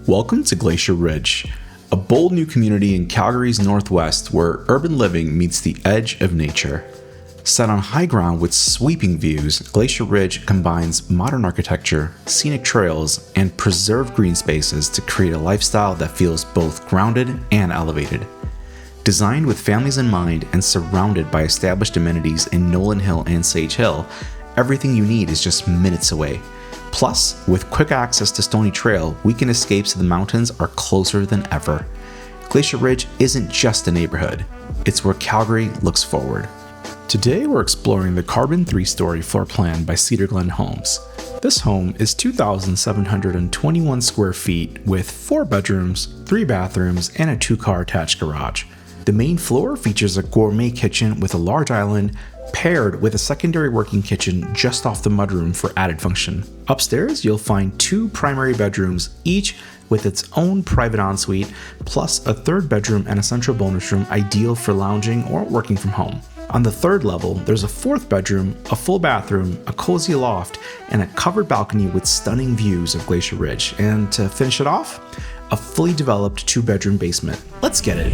Welcome to Glacier Ridge, a bold new community in Calgary's northwest where urban living meets the edge of nature. Set on high ground with sweeping views, Glacier Ridge combines modern architecture, scenic trails, and preserved green spaces to create a lifestyle that feels both grounded and elevated. Designed with families in mind and surrounded by established amenities in Nolan Hill and Sage Hill, everything you need is just minutes away. Plus, with quick access to Stony Trail, weekend escapes to the mountains are closer than ever. Glacier Ridge isn't just a neighborhood, it's where Calgary looks forward. Today we're exploring the carbon 3-story floor plan by Cedarglen Homes. This home is 2,721 square feet with 4 bedrooms, 3 bathrooms, and a 2-car attached garage. The main floor features a gourmet kitchen with a large island, paired with a secondary working kitchen just off the mudroom for added function. Upstairs, you'll find 2 primary bedrooms, each with its own private ensuite, plus a 3rd bedroom and a central bonus room ideal for lounging or working from home. On the 3rd level, there's a 4th bedroom, a full bathroom, a cozy loft, and a covered balcony with stunning views of Glacier Ridge. And to finish it off, a fully developed 2-bedroom basement. Let's get it.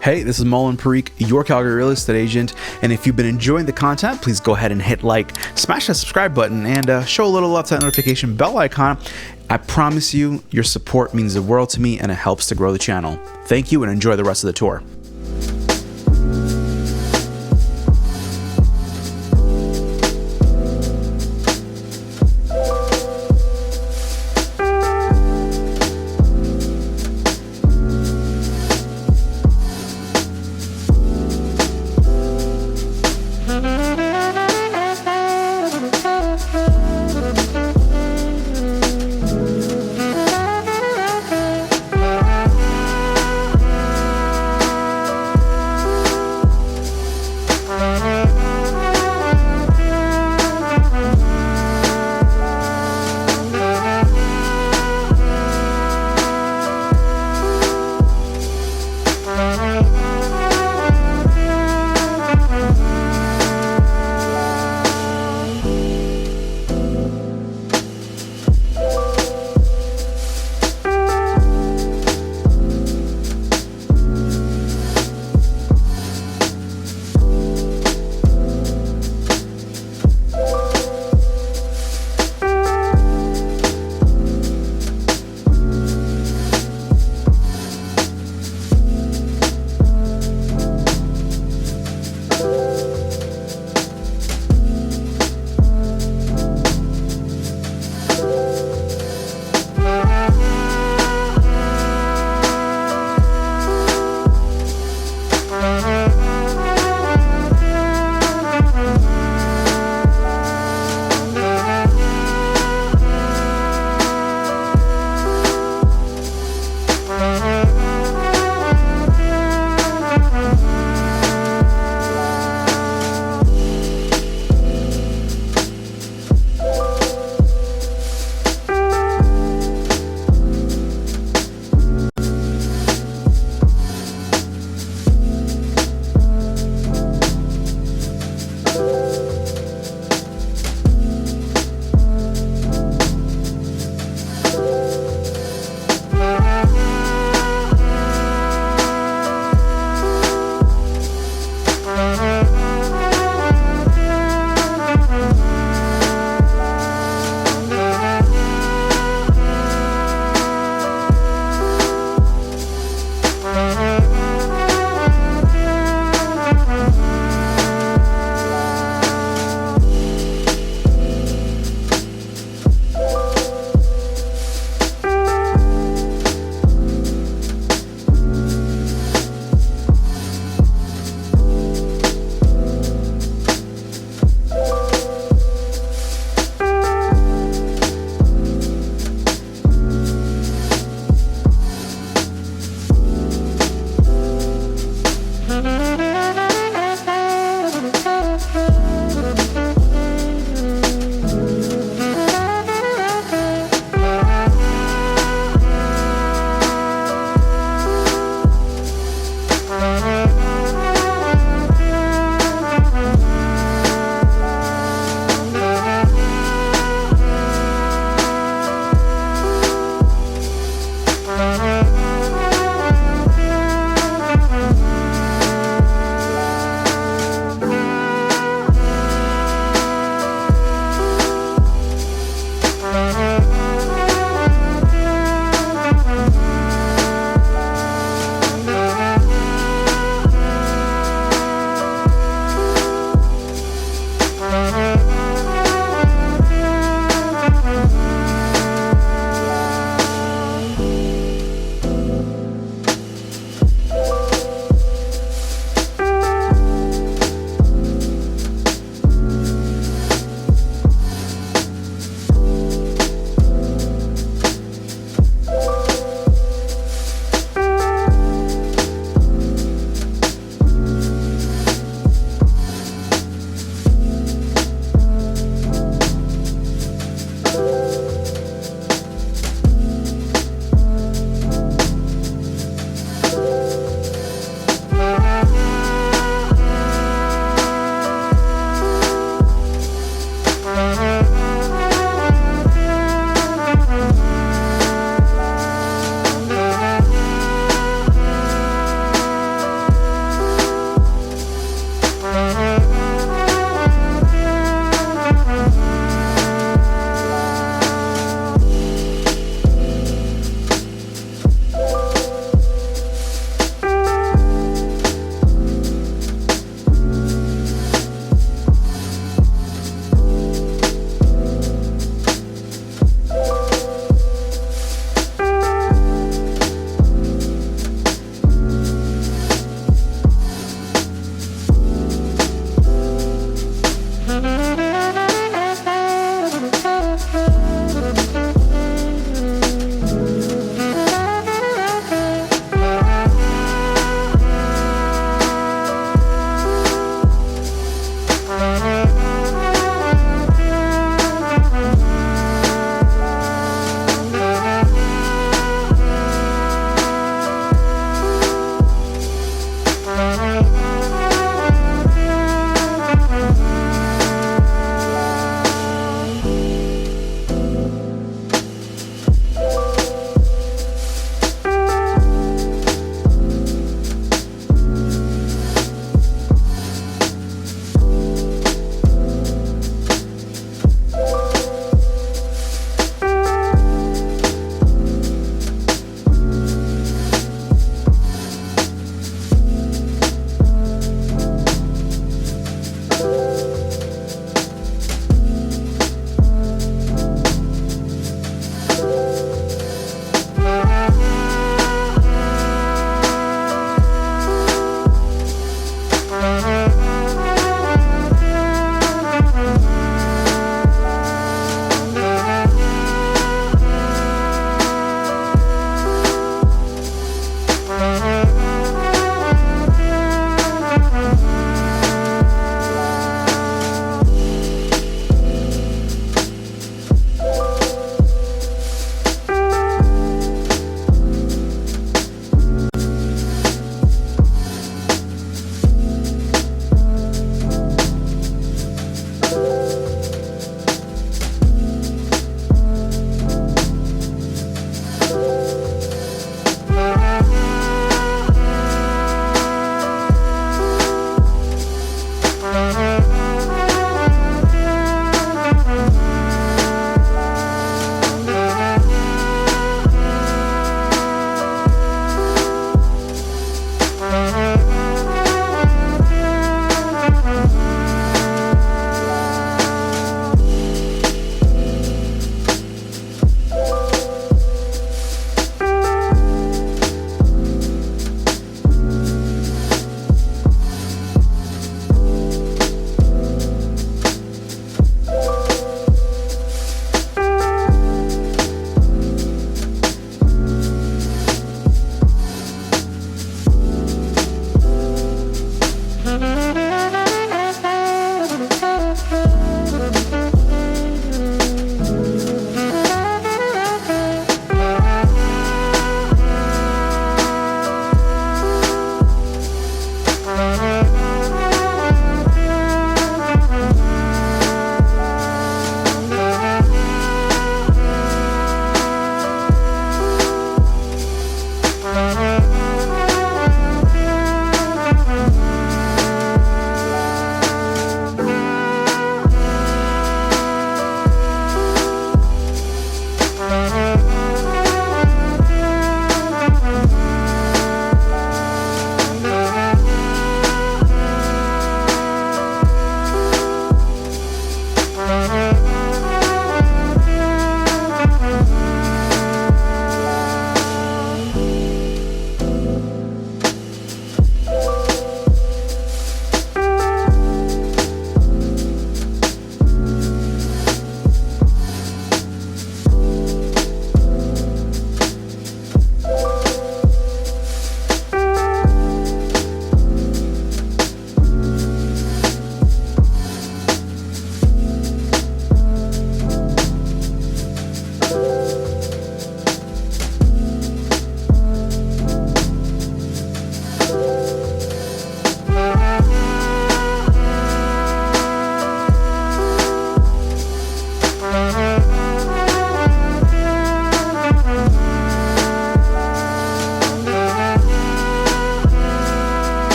Hey, this is Maulin Parikh, your Calgary real estate agent, and if you've been enjoying the content, please go ahead and hit like, smash that subscribe button, and show a little love to that notification bell icon. I promise you, your support means the world to me and it helps to grow the channel. Thank you and enjoy the rest of the tour.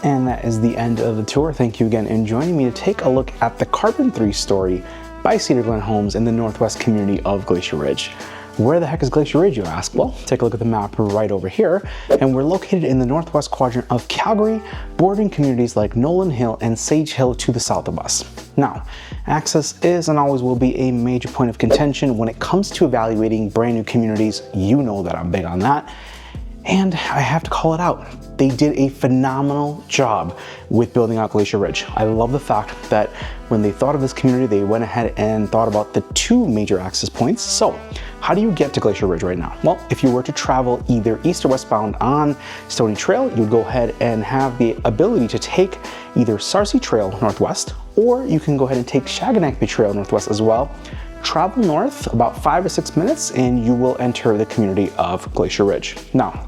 And that is the end of the tour. Thank you again in joining me to take a look at the Carbon 3-story by Cedarglen Homes in the northwest community of Glacier Ridge. Where the heck is Glacier Ridge, you ask? Well, take a look at the map right over here, and we're located in the northwest quadrant of Calgary, bordering communities like Nolan Hill and Sage Hill to the south of us. Now, access is and always will be a major point of contention when it comes to evaluating brand new communities. You know that I'm big on that. And I have to call it out. They did a phenomenal job with building out Glacier Ridge. I love the fact that when they thought of this community, they went ahead and thought about the two major access points. So how do you get to Glacier Ridge right now? Well, if you were to travel either east or westbound on Stony Trail, you'd go ahead and have the ability to take either Sarcee Trail northwest, or you can go ahead and take Shaganakby Trail northwest as well. Travel north about 5 or 6 minutes and you will enter the community of Glacier Ridge. Now,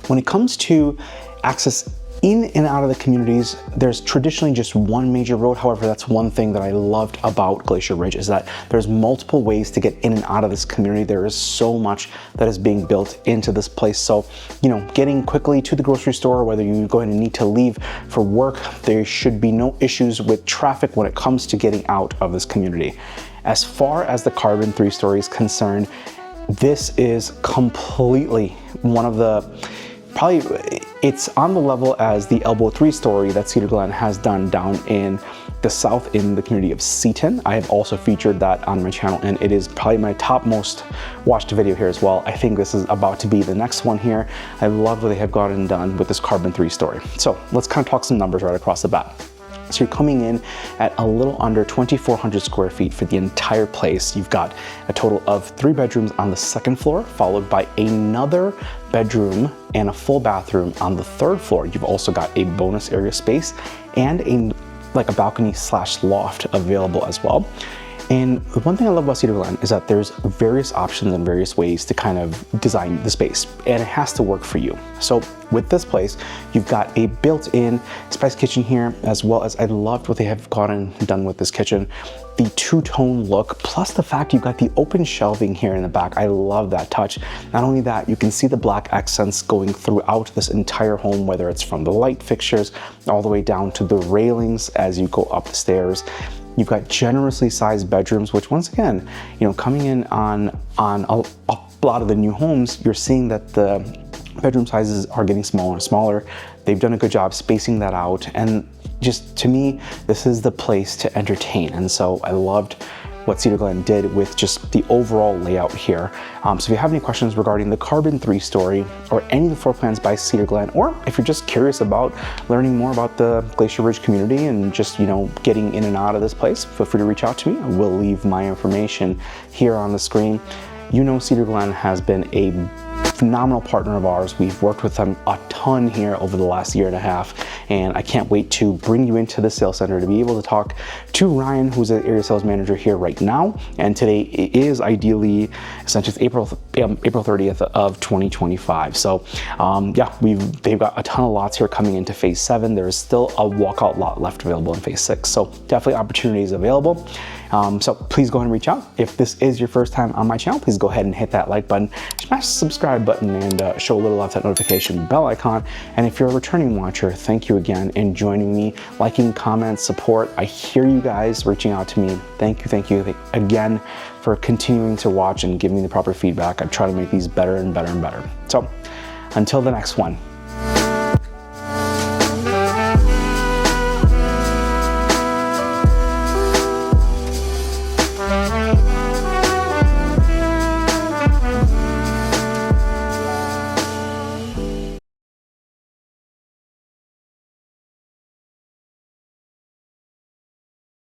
when it comes to access in and out of the communities, there's traditionally just one major road. However, that's one thing that I loved about Glacier Ridge is that there's multiple ways to get in and out of this community. There is so much that is being built into this place. So, you know, getting quickly to the grocery store, whether you go ahead and need to leave for work, there should be no issues with traffic when it comes to getting out of this community. As far as the Carbon 3-story is concerned, this is completely one of the, probably it's on the level as the Elbow 3-story that Cedarglen has done down in the south in the community of Seaton. I have also featured that on my channel and it is probably my top most watched video here as well. I think this is about to be the next one here. I love what they have gotten done with this Carbon 3-story. So let's kind of talk some numbers right across the bat. So you're coming in at a little under 2,400 square feet for the entire place. You've got a total of 3 bedrooms on the second floor, followed by another bedroom and a full bathroom on the 3rd floor. You've also got a bonus area space and a balcony / loft available as well. And the one thing I love about Cedarglen is that there's various options and various ways to kind of design the space, and it has to work for you. So with this place, you've got a built-in spice kitchen here, as well as I loved what they have done with this kitchen. The two-tone look, plus the fact you've got the open shelving here in the back. I love that touch. Not only that, you can see the black accents going throughout this entire home, whether it's from the light fixtures all the way down to the railings as you go up the stairs. You've got generously sized bedrooms, which once again, you know, coming in on a lot of the new homes, you're seeing that the bedroom sizes are getting smaller and smaller. They've done a good job spacing that out. And just to me, this is the place to entertain. And so I loved what Cedarglen did with just the overall layout here. So if you have any questions regarding the Carbon 3-story or any of the floor plans by Cedarglen, or if you're just curious about learning more about the Glacier Ridge community and just, you know, getting in and out of this place, feel free to reach out to me. I will leave my information here on the screen. You know, Cedarglen has been a phenomenal partner of ours. We've worked with them a ton here over the last year and a half, and I can't wait to bring you into the sales center to be able to talk to Ryan, who's the area sales manager here right now. And today is ideally, essentially April 30th of 2025. So yeah, they've got a ton of lots here coming into phase 7. There's still a walkout lot left available in phase 6. So definitely opportunities available. So please go ahead and reach out. If this is your first time on my channel, please go ahead and hit that like button, smash the subscribe button, and show a little love that notification bell icon. And if you're a returning watcher, thank you again in joining me, liking, comments, support. I hear you guys reaching out to me. Thank you again for continuing to watch and giving me the proper feedback. I try to make these better and better and better. So until the next one,